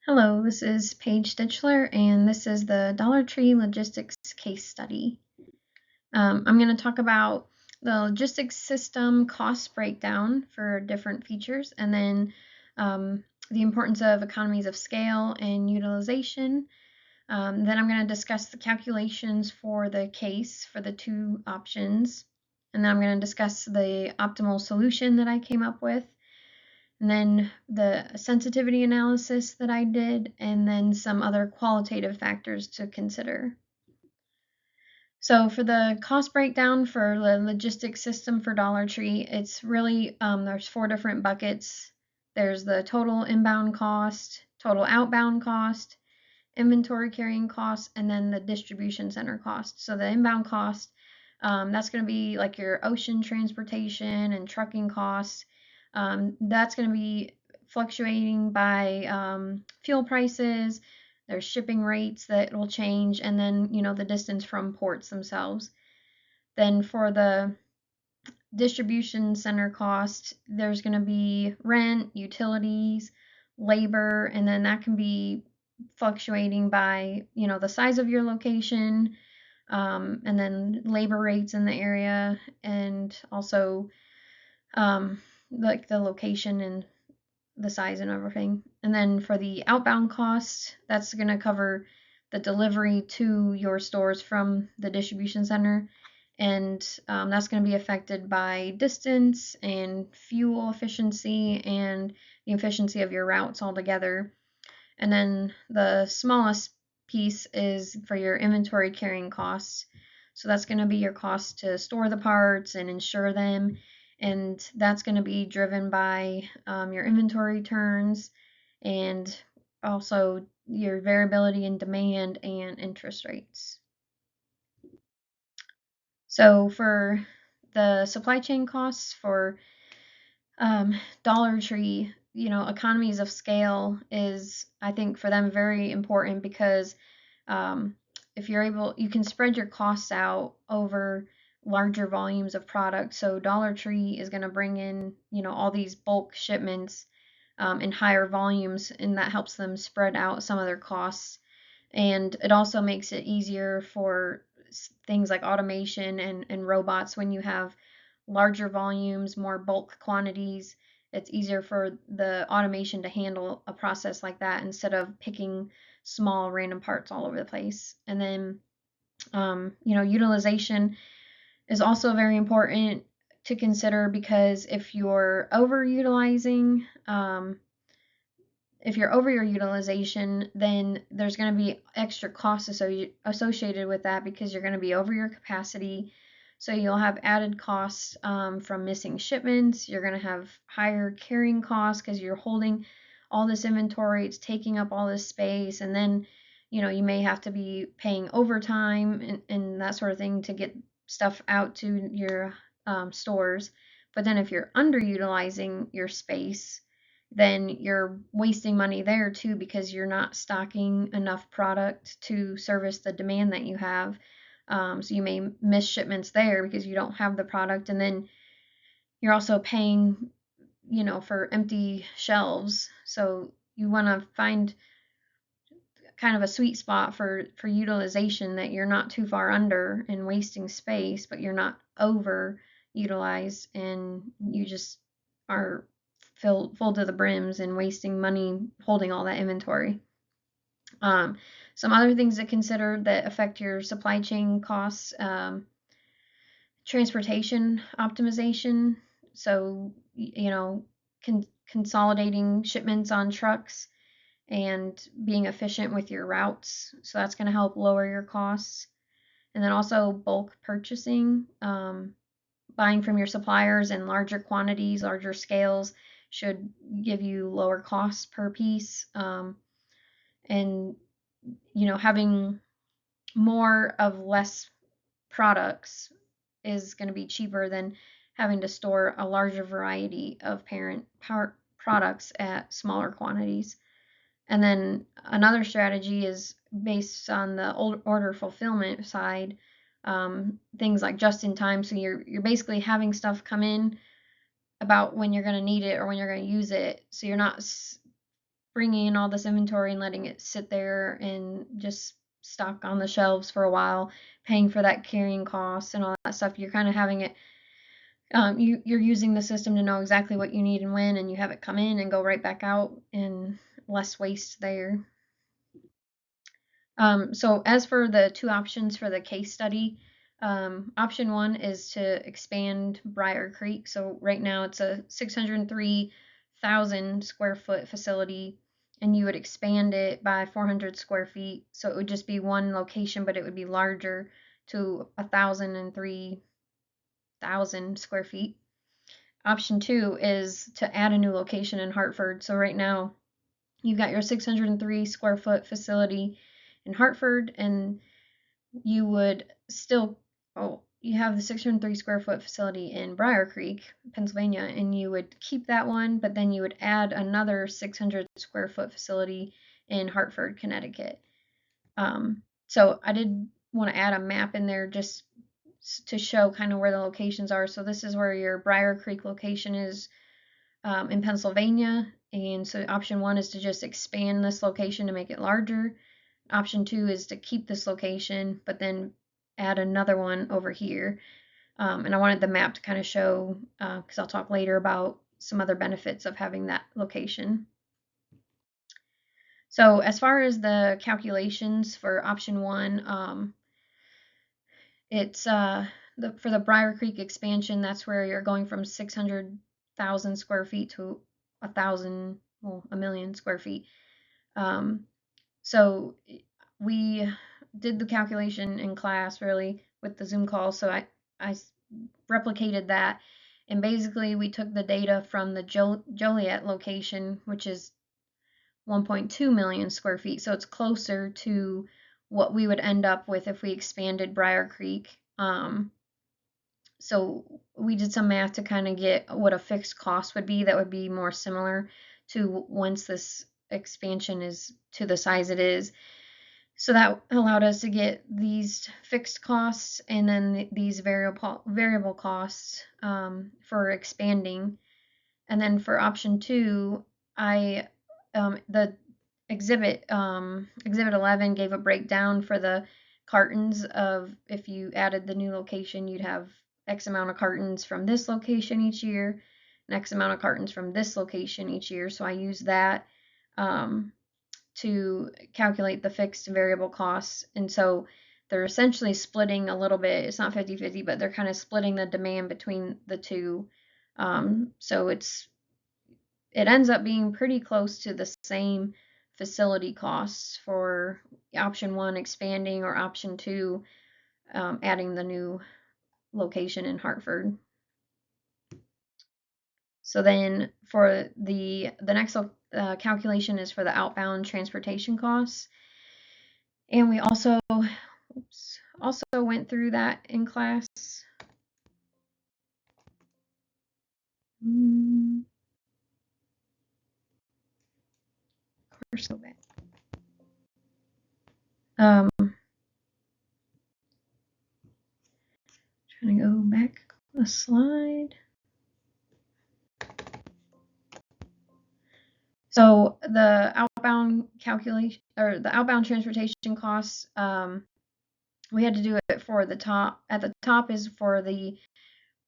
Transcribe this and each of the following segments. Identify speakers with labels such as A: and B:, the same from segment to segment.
A: Hello, this is Paige Stichler, and this is the Dollar Tree Logistics case study. I'm going to talk about the logistics system cost breakdown for different features, and then the importance of economies of scale and utilization. Then I'm going to discuss the calculations for the case for the two options, and then I'm going to discuss the optimal solution that I came up with, and then the sensitivity analysis that I did, and then some other qualitative factors to consider. So for the cost breakdown for the logistics system for Dollar Tree, it's really, there's 4 different buckets. There's the total inbound cost, total outbound cost, inventory carrying costs, and then the distribution center cost. So the inbound cost, that's going to be like your ocean transportation and trucking costs. That's going to be fluctuating by fuel prices. There's shipping rates that will change, and then the distance from ports themselves. Then for the distribution center cost, there's going to be rent, utilities, labor, and then that can be fluctuating by the size of your location, and then labor rates in the area, and also like the location and the size and everything. And then for the outbound cost, that's going to cover the delivery to your stores from the distribution center. And that's going to be affected by distance and fuel efficiency and the efficiency of your routes altogether. And then the smallest piece is for your inventory carrying costs. So that's going to be your cost to store the parts and insure them. And that's going to be driven by your inventory turns and also your variability in demand and interest rates. So for the supply chain costs for Dollar Tree, economies of scale is, I think, for them very important because um, if you're able, you can spread your costs out over larger volumes of product. So Dollar Tree is going to bring in, all these bulk shipments in higher volumes, and that helps them spread out some of their costs. And it also makes it easier for things like automation and robots when you have larger volumes, more bulk quantities. It's easier for the automation to handle a process like that instead of picking small random parts all over the place. And then, utilization is also very important to consider because if you're over your utilization, then there's going to be extra costs associated with that because you're going to be over your capacity. So you'll have added costs from missing shipments. You're going to have higher carrying costs because you're holding all this inventory. It's taking up all this space. And then, you may have to be paying overtime and that sort of thing to get stuff out to your stores. But then if you're underutilizing your space, then you're wasting money there too because you're not stocking enough product to service the demand that you have. So you may miss shipments there because you don't have the product, and then you're also paying, for empty shelves. So you want to find kind of a sweet spot for utilization that you're not too far under and wasting space, but you're not over utilized and you just are full to the brims and wasting money holding all that inventory. Some other things to consider that affect your supply chain costs: transportation optimization. So, consolidating shipments on trucks and being efficient with your routes. So that's going to help lower your costs. And then also bulk purchasing, buying from your suppliers in larger quantities, larger scales should give you lower costs per piece. And, having more of less products is going to be cheaper than having to store a larger variety of products at smaller quantities. And then another strategy is based on the order fulfillment side, things like just in time. So you're basically having stuff come in about when you're going to need it or when you're going to use it. So you're not bringing in all this inventory and letting it sit there and just stock on the shelves for a while, paying for that carrying costs and all that stuff. You're kind of having it, you're using the system to know exactly what you need and when, and you have it come in and go right back out, and less waste there. So as for the two options for the case study, option one is to expand Briar Creek. So right now it's a 603,000 square foot facility, and you would expand it by 400 square feet. So it would just be one location, but it would be larger to 1,003,000 square feet. Option two is to add a new location in Hartford. So right now you've got your 603 square foot facility in Hartford, and you would still, you have the 603 square foot facility in Briar Creek, Pennsylvania, and you would keep that one, but then you would add another 600 square foot facility in Hartford, Connecticut. So I did want to add a map in there just to show kind of where the locations are. So this is where your Briar Creek location is, in Pennsylvania. And so option one is to just expand this location to make it larger. Option two is to keep this location, but then add another one over here. And I wanted the map to kind of show, because I'll talk later about some other benefits of having that location. So as far as the calculations for option one, it's for the Briar Creek expansion, that's where you're going from 600,000 square feet to 1,000,000 square feet. So we did the calculation in class really with the Zoom call. So I replicated that, and basically we took the data from the Joliet location, which is 1.2 million square feet. So it's closer to what we would end up with if we expanded Briar Creek. So we did some math to kind of get what a fixed cost would be that would be more similar to once this expansion is to the size it is. So that allowed us to get these fixed costs and then these variable costs for expanding. And then for option two, the exhibit 11 gave a breakdown for the cartons of, if you added the new location, you'd have X amount of cartons from this location each year, and X amount of cartons from this location each year. So I used that to calculate the fixed and variable costs. And so they're essentially splitting a little bit. It's not 50-50, but they're kind of splitting the demand between the two. So it ends up being pretty close to the same facility costs for option one expanding, or option two adding the new location in Hartford. So then for the next calculation is for the outbound transportation costs. And we also went through that in class. Of course, go back. Trying to go back a slide. So the outbound calculation, or the outbound transportation costs, we had to do it for the top. At the top is for the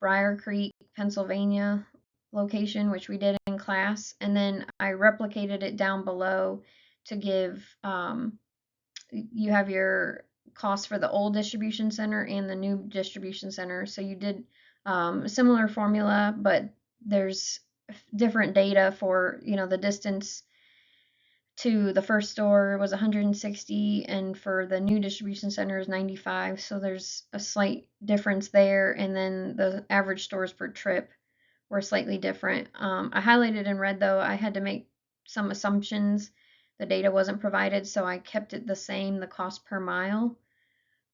A: Briar Creek, Pennsylvania location, which we did in class, and then I replicated it down below to give, you have your costs for the old distribution center and the new distribution center. So you did a similar formula, but there's different data for, the distance to the first store was 160, and for the new distribution center is 95. So there's a slight difference there, and then the average stores per trip were slightly different. I highlighted in red though. I had to make some assumptions. The data wasn't provided, so I kept it the same, the cost per mile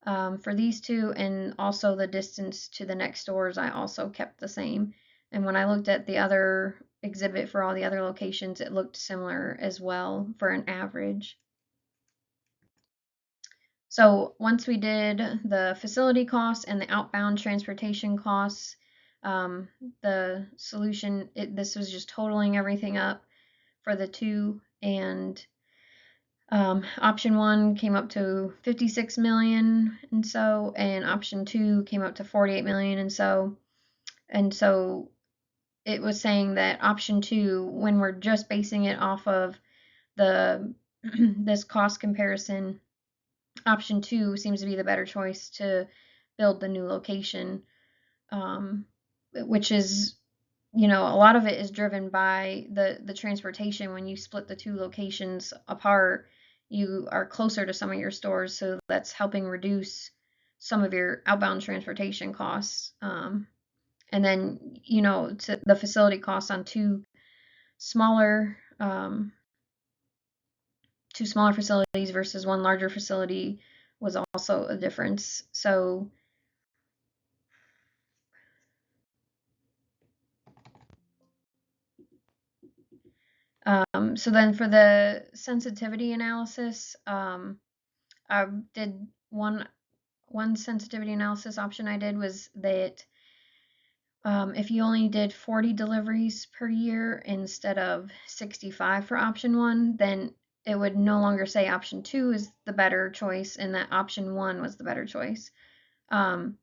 A: for these two, and also the distance to the next stores I also kept the same. And when I looked at the other exhibit for all the other locations, it looked similar as well for an average. So once we did the facility costs and the outbound transportation costs, the solution, this was just totaling everything up for the two, and option 1 came up to 56 million, and option 2 came up to 48 million, and so it was saying that option 2, when we're just basing it off of the this cost comparison, option 2 seems to be the better choice to build the new location, which is, a lot of it is driven by the transportation. When you split the two locations apart, you are closer to some of your stores, so that's helping reduce some of your outbound transportation costs. And then, to the facility costs on smaller um, two smaller facilities versus one larger facility was also a difference. So then for the sensitivity analysis, I did one sensitivity analysis option I did was that if you only did 40 deliveries per year instead of 65 for option 1, then it would no longer say option 2 is the better choice and that option 1 was the better choice. The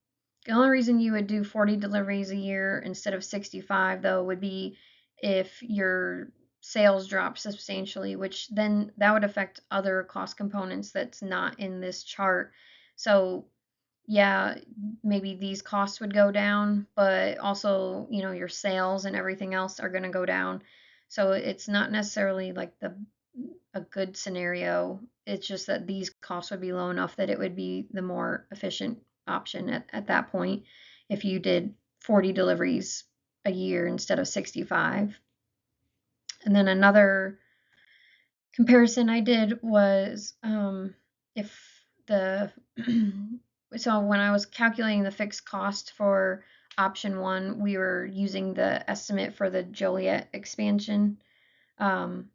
A: only reason you would do 40 deliveries a year instead of 65, though, would be if your sales drop substantially, which then that would affect other cost components that's not in this chart. So yeah, maybe these costs would go down, but also, your sales and everything else are going to go down. So it's not necessarily like a good scenario. It's just that these costs would be low enough that it would be the more efficient option at that point if you did 40 deliveries a year instead of 65. And then another comparison I did was if the so when I was calculating the fixed cost for option 1, we were using the estimate for the Joliet expansion, or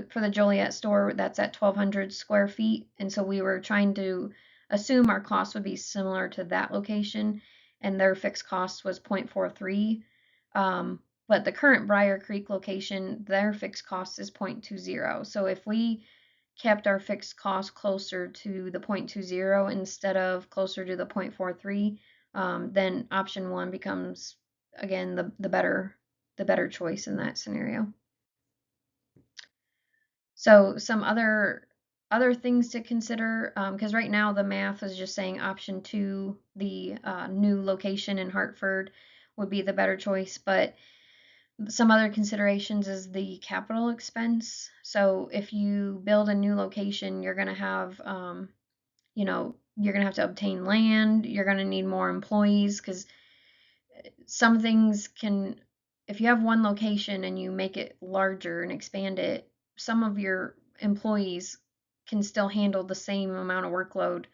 A: for the Joliet store that's at 1,200 square feet, and so we were trying to assume our cost would be similar to that location, and their fixed cost was 0.43. But the current Briar Creek location, their fixed cost is 0.20. So if we kept our fixed cost closer to the 0.20 instead of closer to the 0.43, then option 1 becomes again the better choice in that scenario. So some other things to consider, because right now the math is just saying option 2, the new location in Hartford, would be the better choice, but some other considerations is the capital expense. So if you build a new location, you're going to have, you're going to have to obtain land. You're going to need more employees because some things can, if you have one location and you make it larger and expand it, some of your employees can still handle the same amount of workload.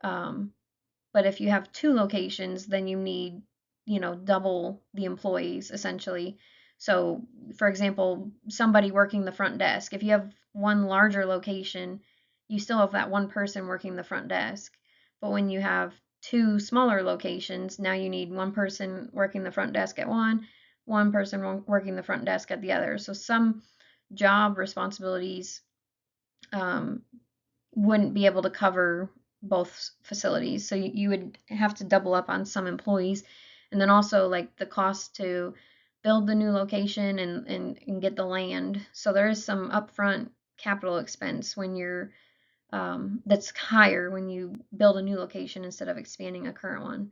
A: But if you have two locations, then you need, double the employees essentially. So, for example, somebody working the front desk, if you have one larger location, you still have that one person working the front desk. But when you have two smaller locations, now you need one person working the front desk at one person working the front desk at the other. So some job responsibilities wouldn't be able to cover both facilities. So you would have to double up on some employees. And then also like the cost to build the new location and get the land. So there is some upfront capital expense when you're that's higher when you build a new location instead of expanding a current one.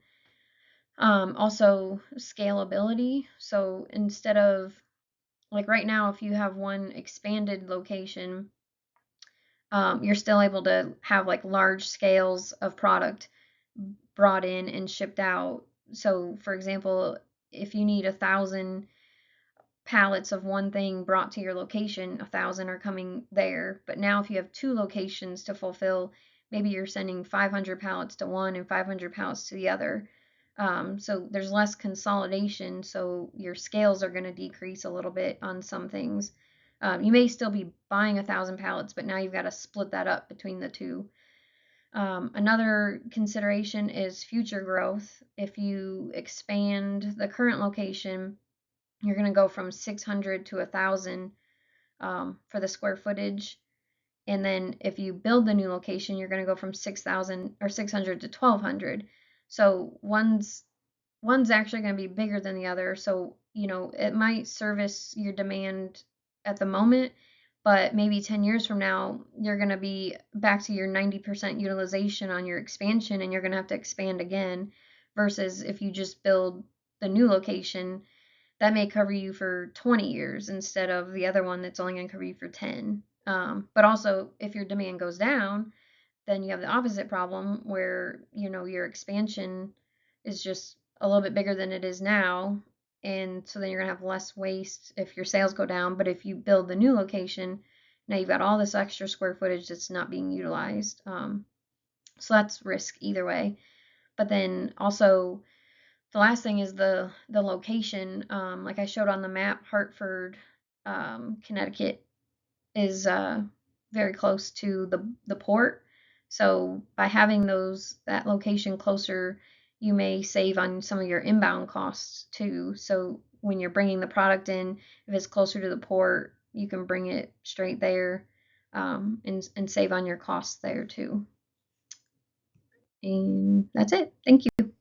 A: Also scalability. So instead of like right now, if you have one expanded location, you're still able to have like large scales of product brought in and shipped out. So, for example, if you need 1,000 pallets of one thing brought to your location, 1,000 are coming there. But now, if you have two locations to fulfill, maybe you're sending 500 pallets to one and 500 pallets to the other. So there's less consolidation, so your scales are going to decrease a little bit on some things. You may still be buying 1,000 pallets, but now you've got to split that up between the two. Another consideration is future growth. If you expand the current location, you're going to go from 600 to 1,000 for the square footage. And then if you build the new location, you're going to go from 6,000 or 600 to 1,200. So one's actually going to be bigger than the other. So, it might service your demand at the moment, but maybe 10 years from now, you're going to be back to your 90% utilization on your expansion, and you're going to have to expand again. Versus if you just build the new location, that may cover you for 20 years instead of the other one that's only going to cover you for 10. But also, if your demand goes down, then you have the opposite problem where, your expansion is just a little bit bigger than it is now. And so then you're going to have less waste if your sales go down. But if you build the new location, now you've got all this extra square footage that's not being utilized. So that's risk either way. But then also, the last thing is the location. Like I showed on the map, Hartford, Connecticut is very close to the port. So by having that location closer, you may save on some of your inbound costs too. So when you're bringing the product in, if it's closer to the port, you can bring it straight there, and save on your costs there too. And that's it. Thank you.